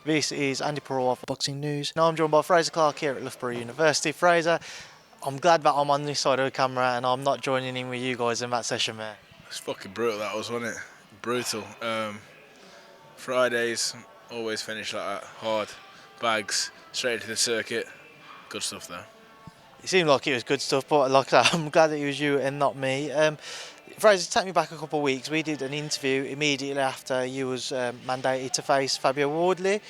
This is Andi Purewal for Boxing News. Now I'm joined by Frazer Clarke here at Loughborough University. Frazer, I'm glad that I'm on this side of the camera and I'm not joining in with you guys in that session there. It's fucking brutal, that was, wasn't it? Brutal. Fridays always finish like that. Hard. Bags, straight into the circuit. Good stuff though. It seemed like it was good stuff, but like I said, I'm glad that it was you and not me. Frazer, take me back a couple of weeks. We did an interview immediately after you was mandated to face Fabio Wardley.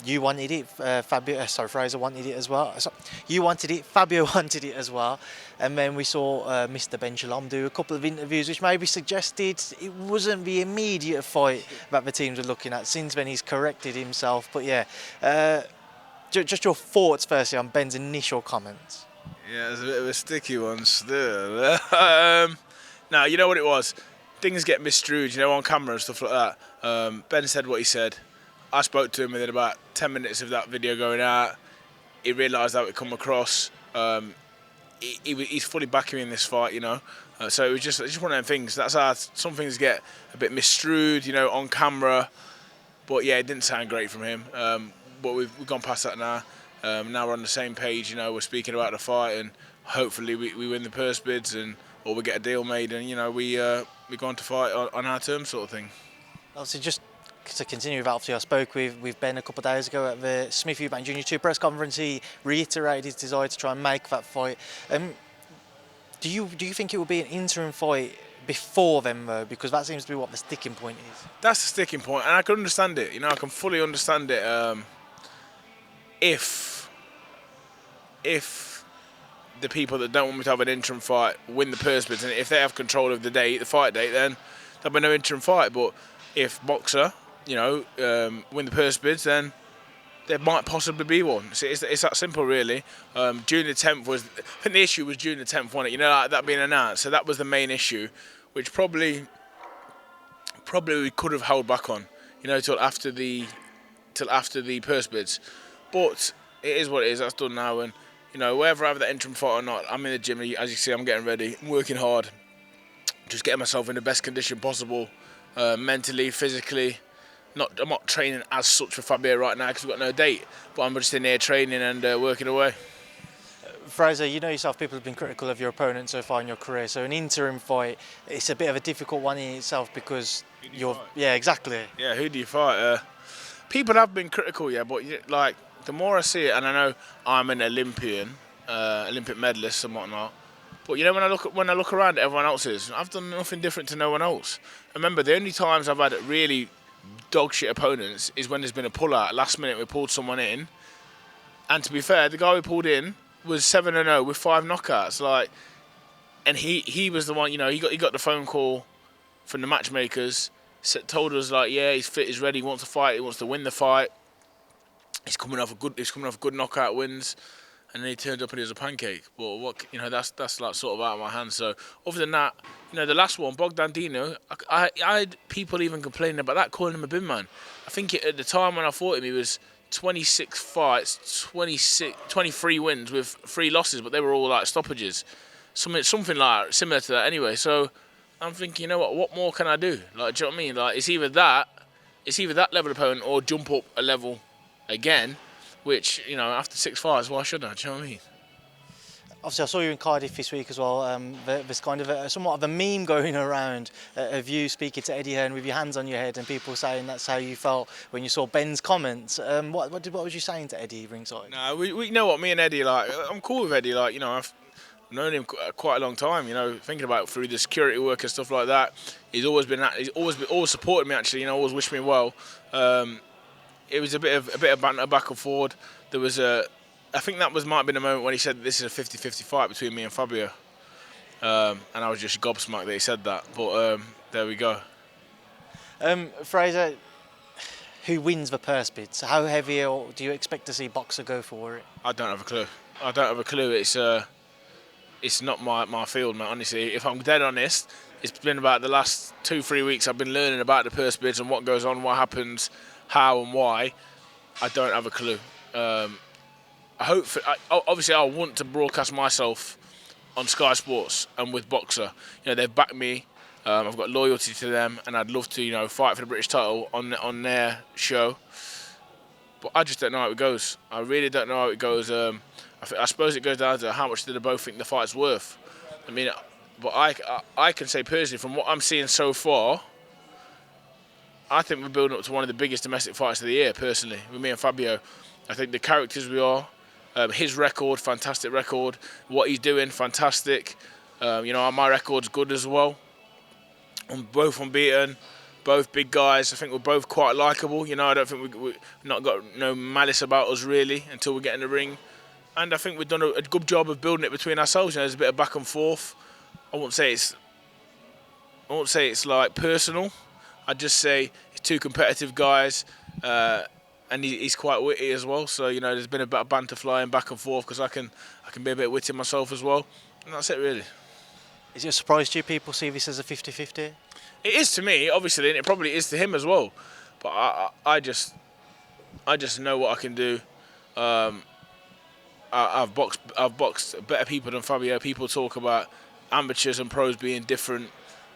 You wanted it, Frazer wanted it as well. You wanted it, Fabio wanted it as well. And then we saw Mr. Ben Shalom do a couple of interviews which maybe suggested it wasn't the immediate fight that the teams were looking at. Since then he's corrected himself. But yeah, just your thoughts firstly on Ben's initial comments. Yeah, it's a bit of a sticky one still. Now, you know what it was? Things get misstrued, on camera and stuff like that. Ben said what he said. I spoke to him within about 10 minutes of that video going out. He realised how it come across. He's fully backing me in this fight, So it was just one of them things. That's how some things get a bit misstrued, on camera. But yeah, it didn't sound great from him. But we've gone past that now. Now we're on the same page, we're speaking about the fight, and hopefully we win the purse bids or we get a deal made, and we go on to fight on our terms, sort of thing. Obviously, just to continue with that, obviously I spoke with Ben a couple of days ago at the Smith Eubank Junior 2 press conference. He reiterated his desire to try and make that fight. Do you think it will be an interim fight before then though? Because that seems to be what the sticking point is. That's the sticking point, and I can understand it. I can fully understand it. If the people that don't want me to have an interim fight win the purse bids, and if they have control of the fight date, then there'll be no interim fight. But if Boxer, win the purse bids, then there might possibly be one. It's that simple, really. June the 10th was, I think the issue was June the 10th, wasn't it? Like that being announced. So that was the main issue, which probably we could have held back on, till after the purse bids. But it is what it is. That's done now, and whether I have that interim fight or not, I'm in the gym. As you see, I'm getting ready. I'm working hard, just getting myself in the best condition possible, mentally, physically. I'm not training as such for Fabio right now because we've got no date. But I'm just in here training and working away. Frazer, you know yourself, people have been critical of your opponent so far in your career. So an interim fight, it's a bit of a difficult one in itself because yeah, exactly. Yeah, who do you fight? People have been critical, yeah, but like the more I see it, and I know I'm an Olympian, Olympic medalist and whatnot. But when I look around at everyone else's, I've done nothing different to no one else. Remember, the only times I've had really dog shit opponents is when there's been a pull out. Last minute we pulled someone in, and to be fair, the guy we pulled in was 7-0 with 5 knockouts. And he was the one. He got the phone call from the matchmakers, told us yeah, he's fit, he's ready, he wants to fight, he wants to win the fight. He's coming off good knockout wins, and then he turned up and he was a pancake. But that's like sort of out of my hands. So other than that, the last one, Bogdan Dino, I had people even complaining about that, calling him a bin man. I think at the time when I fought him, he was 26 fights, 23 wins with 3 losses, but they were all like stoppages. Something like similar to that anyway. So I'm thinking, what more can I do? Do you know what I mean? It's either that level opponent or jump up a level again, which, after 6 fights, why should I? Do you know what I mean? Obviously, I saw you in Cardiff this week as well. There's kind of somewhat of a meme going around of you speaking to Eddie Hearn with your hands on your head and people saying that's how you felt when you saw Ben's comments. What was you saying to Eddie ringside? No, we know what me and Eddie I'm cool with Eddie. I've known him quite a long time. Thinking about through the security work and stuff like that. He's always supported me. Actually, always wished me well. It was a bit of banter back and forward. There was I think that might have been a moment when he said this is a 50-50 fight between me and Fabio. And I was just gobsmacked that he said that. But there we go. Frazer, who wins the purse bids? How heavy do you expect to see Boxer go for it? I don't have a clue. It's not my field, mate, honestly. If I'm dead honest, it's been about the last 2-3 weeks I've been learning about the purse bids and what goes on, what happens, how and why. I don't have a clue. Obviously I want to broadcast myself on Sky Sports and with Boxer. They've backed me. I've got loyalty to them, and I'd love to, fight for the British title on their show. But I just don't know how it goes. I really don't know how it goes. I suppose it goes down to how much do they both think the fight's worth. I mean, but I can say personally, from what I'm seeing so far, I think we're building up to one of the biggest domestic fights of the year, personally, with me and Fabio. I think the characters we are, his record, fantastic record. What he's doing, fantastic. My record's good as well. I'm both unbeaten, both big guys. I think we're both quite likeable. I don't think we've not got no malice about us, really, until we get in the ring. And I think we've done a good job of building it between ourselves. There's a bit of back and forth. I won't say it's like personal. I'd just say it's two competitive guys, and he's quite witty as well. So there's been a bit of banter flying back and forth because I can be a bit witty myself as well. And that's it, really. Is it a surprise to you people see this as a 50-50? It is to me, obviously, and it probably is to him as well. But I just know what I can do. I've boxed better people than Fabio. People talk about amateurs and pros being different.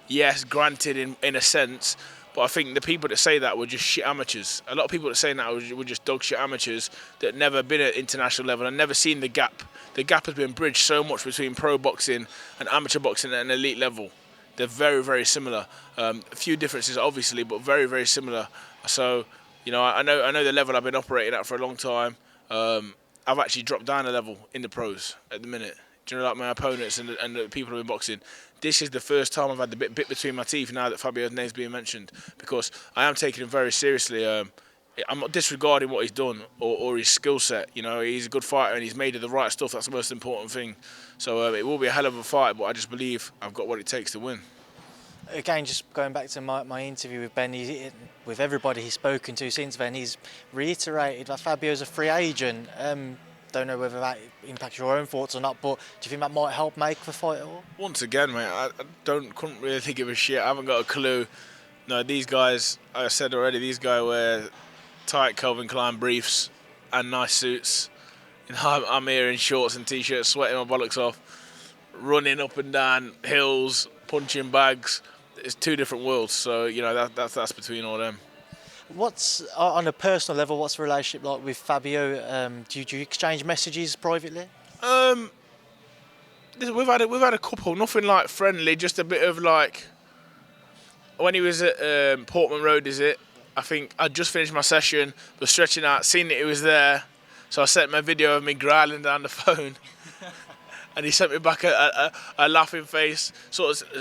Yes, granted, in a sense. But I think the people that say that were just shit amateurs. A lot of people that say that were just dog shit amateurs that never been at international level and never seen the gap. The gap has been bridged so much between pro boxing and amateur boxing at an elite level. They're very, very similar. A few differences, obviously, but very, very similar. So, I know the level I've been operating at for a long time. I've actually dropped down a level in the pros at the minute. Do you know, like my opponents and the people who've been boxing? This is the first time I've had the bit between my teeth now that Fabio's name's being mentioned, because I am taking him very seriously. I'm not disregarding what he's done or his skill set. He's a good fighter and he's made of the right stuff. That's the most important thing. So it will be a hell of a fight, but I just believe I've got what it takes to win. Again, just going back to my interview with Ben, with everybody he's spoken to since then, he's reiterated that Fabio's a free agent. Don't know whether that impacts your own thoughts or not, but do you think that might help make the fight at all? Once again, mate, I couldn't really give a shit. I haven't got a clue. No, these guys, I said already, these guys wear tight Calvin Klein briefs and nice suits. I'm here in shorts and t-shirts, sweating my bollocks off, running up and down hills, punching bags. It's two different worlds, so that's between all them. What's on a personal level? What's the relationship like with Fabio? Do you exchange messages privately? We've had a couple, nothing like friendly, just a bit of like when he was at Portman Road. I think I just finished my session, was stretching out, seen that he was there, so I sent him a video of me growling down the phone. And he sent me back a laughing face,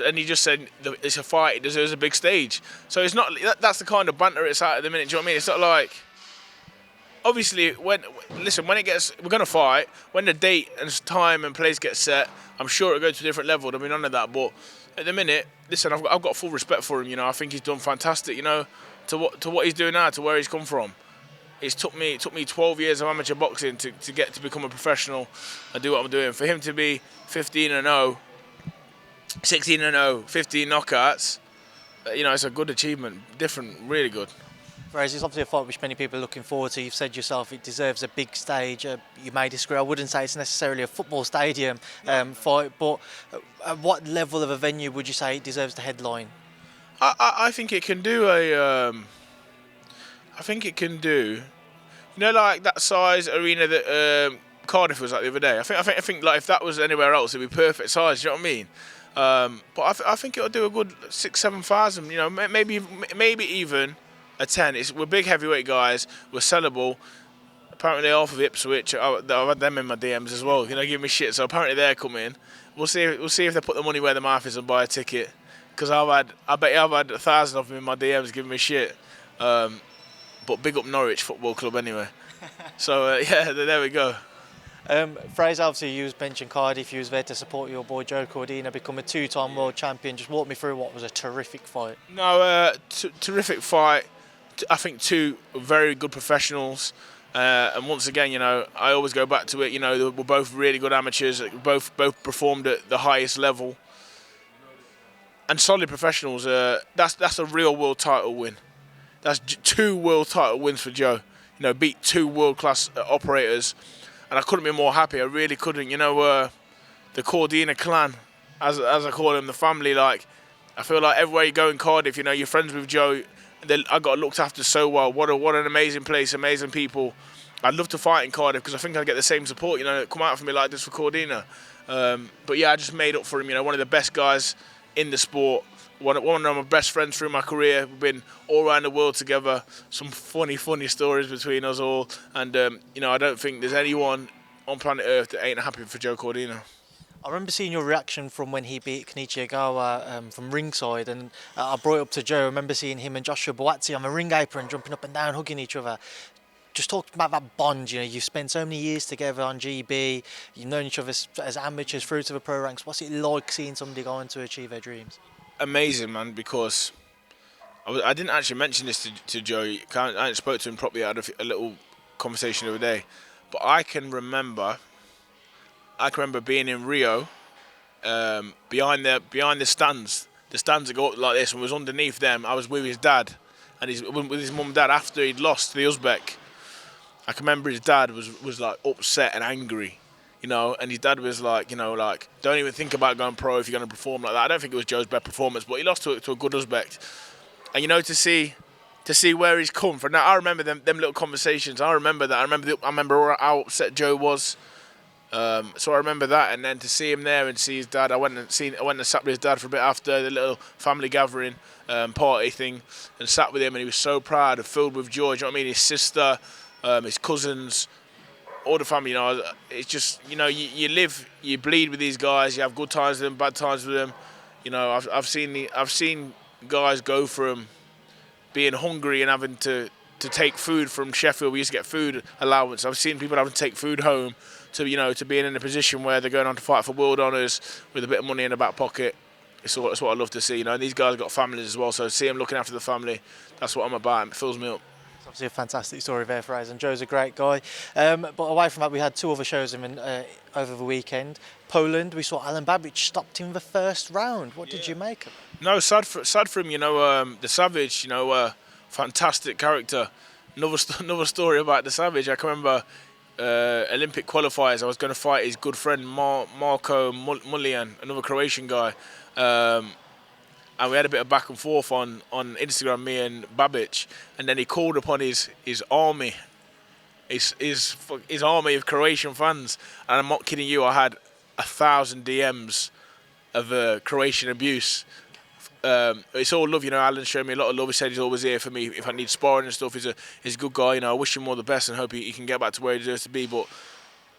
and he just said, "It's a fight. It deserves a big stage." So it's not. That's the kind of banter it's at the minute. Do you know what I mean? It's not like. Obviously, when we're gonna fight. When the date and time and place get set, I'm sure it'll go to a different level. I mean, none of that. But at the minute, listen, I've got full respect for him. I think he's done fantastic. To what he's doing now, to where he's come from. It took me 12 years of amateur boxing to get to become a professional and do what I'm doing. For him to be 15-0, 16-0, 15 knockouts, it's a good achievement. Different, really good. Whereas it's obviously a fight which many people are looking forward to. You've said yourself it deserves a big stage. You may disagree. I wouldn't say it's necessarily a football stadium fight, but at what level of a venue would you say it deserves the headline? I think it can do I think it can do, like that size arena that Cardiff was like the other day. I think like if that was anywhere else, it'd be perfect size. You know what I mean? But I think it'll do a good 6,000-7,000. Maybe even a 10. We're big heavyweight guys. We're sellable. Apparently off of Ipswich. I've had them in my DMs as well. Give me shit. So apparently they're coming. We'll see if they put the money where the mouth is and buy a ticket. Because I bet I've had 1,000 of them in my DMs giving me shit. But big up Norwich Football Club anyway. So there we go. Frazer, obviously you mentioned Cardiff, you was there to support your boy Joe Cordina, become a 2-time world champion. Just walk me through what was a terrific fight. No, terrific fight. I think two very good professionals. And once again, I always go back to it. We're both really good amateurs. Both performed at the highest level. And solid professionals. That's a real world title win. That's 2 world title wins for Joe. Beat 2 world-class operators, and I couldn't be more happy. I really couldn't. The Cordina clan, as I call them, the family. Like, I feel like everywhere you go in Cardiff, you're friends with Joe. I got looked after so well. What an amazing place, amazing people. I'd love to fight in Cardiff because I think I'd get the same support, you know, come out for me like this for Cordina. But yeah, I just made up for him, you know, one of the best guys in the sport. One of my best friends through my career. We've been all around the world together. Some funny stories between us all. And, you know, I don't think there's anyone on planet Earth that ain't happy for Joe Cordina. I remember seeing your reaction from when he beat Kenichi Ogawa from ringside, and I brought it up to Joe. I remember seeing him and Joshua Buatsi on the ring apron jumping up and down, hugging each other. Just talk about that bond, you know, you've spent so many years together on GB, you've known each other as amateurs through to the pro ranks. What's it like seeing somebody go on to achieve their dreams? Amazing, man, because I didn't actually mention this to Joe. I hadn't spoke to him properly. I had a little conversation the other day. But I can remember being in Rio, behind the stands that go up like this, and was underneath them. I was with his dad, and with his mum and dad after he'd lost to the Uzbek. I can remember his dad was like upset and angry, you know, and his dad was like, you know, like, don't even think about going pro if you're going to perform like that. I don't think it was Joe's best performance, but he lost to a good Uzbek. And, you know, to see where he's come from. Now, I remember them little conversations. I remember that. I remember how upset Joe was. So I remember that, and then to see him there and see his dad, I went and sat with his dad for a bit after the little family gathering party thing, and sat with him, and he was so proud and filled with joy. Do you know what I mean? His sister, his cousins, all the family. You know, it's just, you know, you live, you bleed with these guys. You have good times with them, bad times with them. You know, I've seen guys go from being hungry and having to take food from Sheffield. We used to get food allowance. I've seen people having to take food home to, you know, to being in a position where they're going on to fight for world honours with a bit of money in the back pocket. It's what I love to see. You know, and these guys have got families as well, so to see them looking after the family, that's what I'm about. It fills me up. It's obviously a fantastic story there, Frazer, and Joe's a great guy. But away from that, we had two other shows over the weekend. Poland, we saw Alen Babic stopped in the first round. What did you make of it? No, sad for him. You know, the Savage. You know, fantastic character. Another story about the Savage. I can remember Olympic qualifiers. I was going to fight his good friend Marko Mullian, another Croatian guy, and we had a bit of back and forth on Instagram, me and Babic, and then he called upon his army, his army of Croatian fans, and I'm not kidding you. I had 1,000 DMs of Croatian abuse. It's all love, you know. Alan showed me a lot of love. He said he's always here for me if I need sparring and stuff. He's a good guy, you know. I wish him all the best and hope he can get back to where he deserves to be. But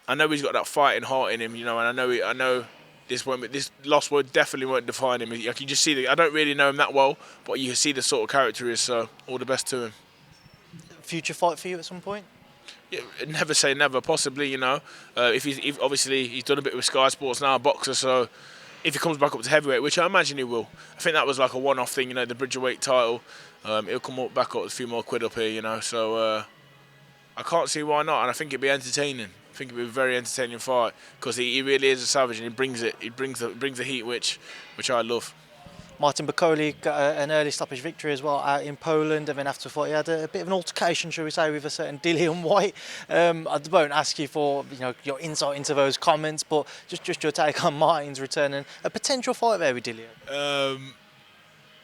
I know he's got that fighting heart in him, you know. And I know this loss definitely won't define him. I can just see I don't really know him that well, but you can see the sort of character he is. So all the best to him. Future fight for you at some point? Yeah, never say never. Possibly, you know. If obviously he's done a bit with Sky Sports now, a boxer, so. If he comes back up to heavyweight, which I imagine he will. I think that was like a one-off thing, you know, the Bridgerweight title. He'll come back up with a few more quid up here, you know. So I can't see why not, and I think it'd be entertaining. I think it'd be a very entertaining fight because he really is a savage and he brings it. He brings the heat, which I love. Whyte Bakole got an early stoppage victory as well out in Poland, and then after the fight he had a bit of an altercation, shall we say, with a certain Dillian Whyte. I won't ask you for, you know, your insight into those comments, but just your take on Martin's return and a potential fight there with Dillian.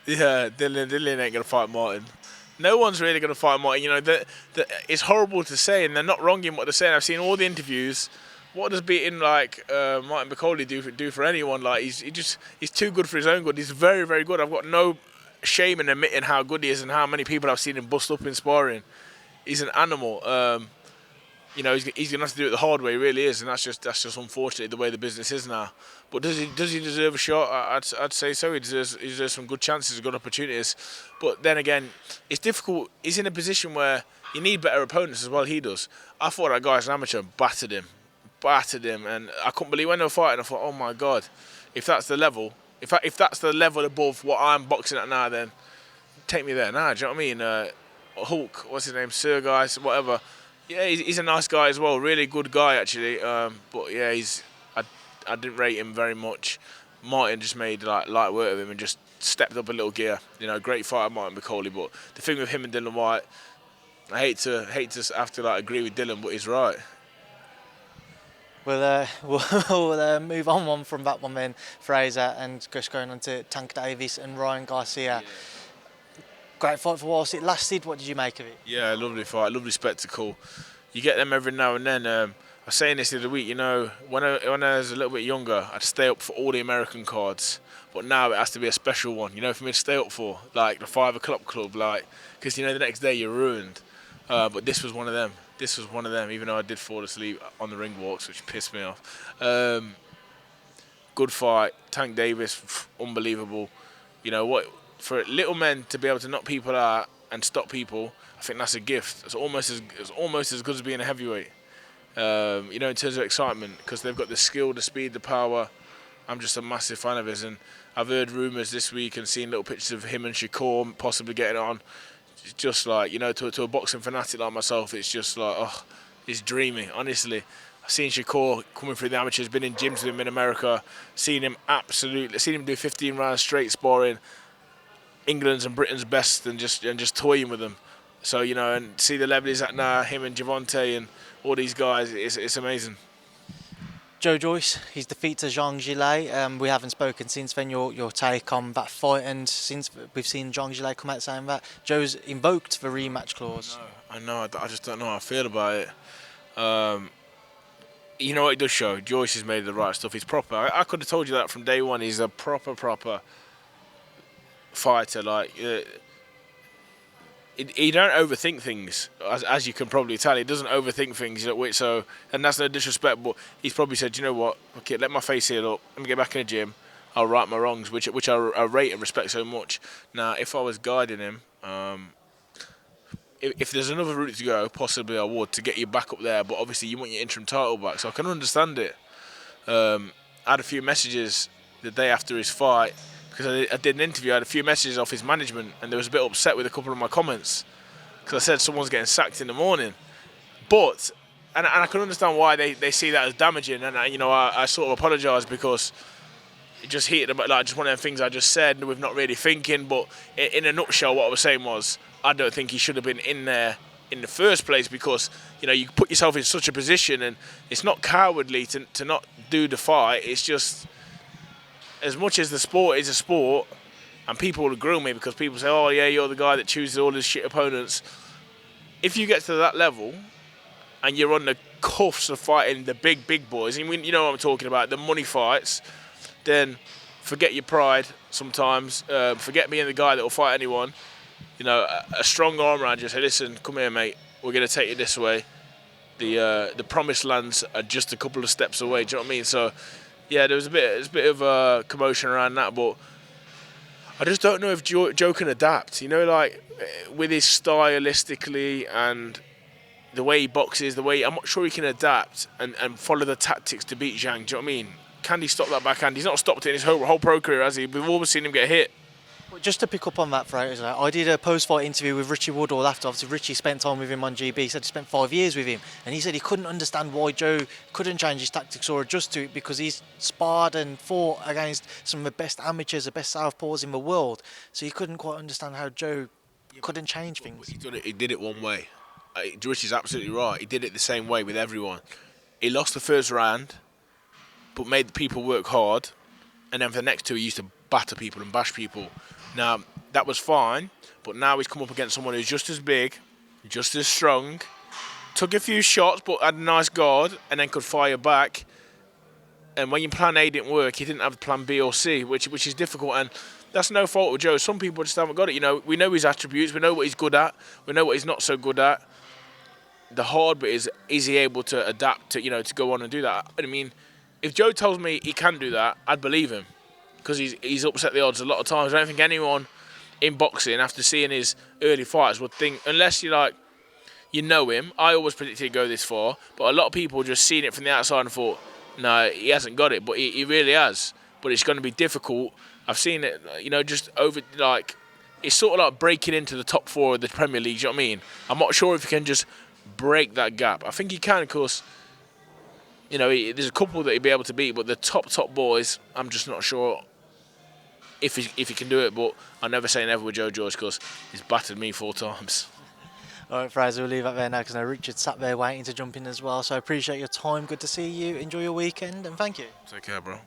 Yeah, Dillian ain't gonna fight Martin. No one's really gonna fight Martin. You know, it's horrible to say, and they're not wrong in what they're saying. I've seen all the interviews. What does beating like Whyte Bakole do for anyone? Like he's too good for his own good. He's very, very good. I've got no shame in admitting how good he is and how many people I've seen him bust up in sparring. He's an animal. You know, he's gonna have to do it the hard way. He really is, and that's just unfortunately the way the business is now. But does he deserve a shot? I'd say so. He deserves some good chances, good opportunities. But then again, it's difficult. He's in a position where you need better opponents as well. He does. I thought that guy as an amateur battered him, and I couldn't believe when they were fighting. I thought, oh my God, if that's the level, if that's the level above what I'm boxing at now, then take me there now. Do you know what I mean? Hulk, what's his name? Sergei, whatever. Yeah, he's a nice guy as well. Really good guy actually. But yeah, I didn't rate him very much. Martin just made like light work of him and just stepped up a little gear. You know, great fighter Martin Bakole. But the thing with him and Dillian Whyte, I hate to have to like agree with Dillian, but he's right. We'll move on from that one then, Frazer, and just going on to Tank Davis and Ryan Garcia. Yeah. Great fight for whilst it lasted. What did you make of it? Yeah, lovely fight, lovely spectacle. You get them every now and then. I was saying this the other week, when I was a little bit younger, I'd stay up for all the American cards. But now it has to be a special one, for me to stay up for, like the 5 o'clock club, because the next day you're ruined. But this was one of them. Even though I did fall asleep on the ring walks, which pissed me off. Good fight. Tank Davis, unbelievable. For little men to be able to knock people out and stop people, I think that's a gift. It's almost as good as being a heavyweight. In terms of excitement, because they've got the skill, the speed, the power. I'm just a massive fan of his, and I've heard rumours this week and seen little pictures of him and Shakur possibly getting on. It's just like, to a boxing fanatic like myself, it's just like, it's dreamy, honestly. I've seen Shakur coming through the amateurs, been in gyms with him in America, seen him do 15 rounds straight sparring, England's and Britain's best, and just toying with them. So, and see the level he's at now, him and Javante and all these guys, it's amazing. Joyce, his defeat to Zhang. We haven't spoken since then. Your take on that fight, and since we've seen Zhang come out saying that Joe's invoked the rematch clause. I know. I just don't know how I feel about it. What it does show? Joyce has made the right stuff. He's proper. I could have told you that from day one. He's a proper fighter. He don't overthink things, as you can probably tell. He doesn't overthink things, and that's no disrespect, but he's probably said, you know what, okay, let my face heal up, let me get back in the gym, I'll right my wrongs, which I rate and respect so much. Now, if I was guiding him, if there's another route to go, possibly I would, to get you back up there, but obviously you want your interim title back, so I can understand it. I had a few messages the day after his fight, because I did an interview, I had a few messages off his management, and they was a bit upset with a couple of my comments, because I said someone's getting sacked in the morning. But, and I can understand why they see that as damaging, and I sort of apologise, because it just heated about, just one of them things I just said with not really thinking. But in a nutshell, what I was saying was, I don't think he should have been in there in the first place, because you put yourself in such a position, and it's not cowardly to not do the fight. It's just, as much as the sport is a sport, and people will grill me because people say, oh yeah, you're the guy that chooses all his shit opponents. If you get to that level and you're on the cuffs of fighting the big boys, and you know what I'm talking about, the money fights, then forget your pride sometimes, forget being the guy that will fight anyone. A strong arm around you, say, listen, come here mate, we're going to take you this way. The promised lands are just a couple of steps away, do you know what I mean? So yeah, there was a bit of commotion around that, but I just don't know if Joe can adapt. With his stylistically and the way he boxes, I'm not sure he can adapt and follow the tactics to beat Zhang. Do you know what I mean? Can he stop that backhand? He's not stopped it in his whole pro career, has he? We've always seen him get hit. Well, just to pick up on that, Frazer, I did a post-fight interview with Richie Woodall after. Obviously, Richie spent time with him on GB. He said he spent 5 years with him, and he said he couldn't understand why Joe couldn't change his tactics or adjust to it, because he's sparred and fought against some of the best amateurs, the best southpaws in the world. So he couldn't quite understand how Joe couldn't change things. He did it one way. Richie's absolutely right. He did it the same way with everyone. He lost the first round, but made the people work hard, and then for the next two, he used to batter people and bash people. Now, that was fine, but now he's come up against someone who's just as big, just as strong, took a few shots but had a nice guard, and then could fire back. And when your plan A didn't work, he didn't have plan B or C, which is difficult, and that's no fault of Joe. Some people just haven't got it. We know his attributes, we know what he's good at, we know what he's not so good at. The hard bit is he able to adapt to go on and do that? I mean, if Joe tells me he can do that, I'd believe him, because he's upset the odds a lot of times. I don't think anyone in boxing, after seeing his early fights, would think, unless you know him. I always predicted he'd go this far, but a lot of people just seen it from the outside and thought, no, he hasn't got it, but he really has. But it's going to be difficult. I've seen it, just over, it's sort of like breaking into the top four of the Premier League, do you know what I mean? I'm not sure if he can just break that gap. I think he can, of course. There's a couple that he'd be able to beat, but the top boys, I'm just not sure if he can do it. But I never say never with Joyce, because he's battered me 4 times. All right, Frazer, we'll leave that there now, because I know Richard's sat there waiting to jump in as well. So I appreciate your time. Good to see you. Enjoy your weekend, and thank you. Take care, bro.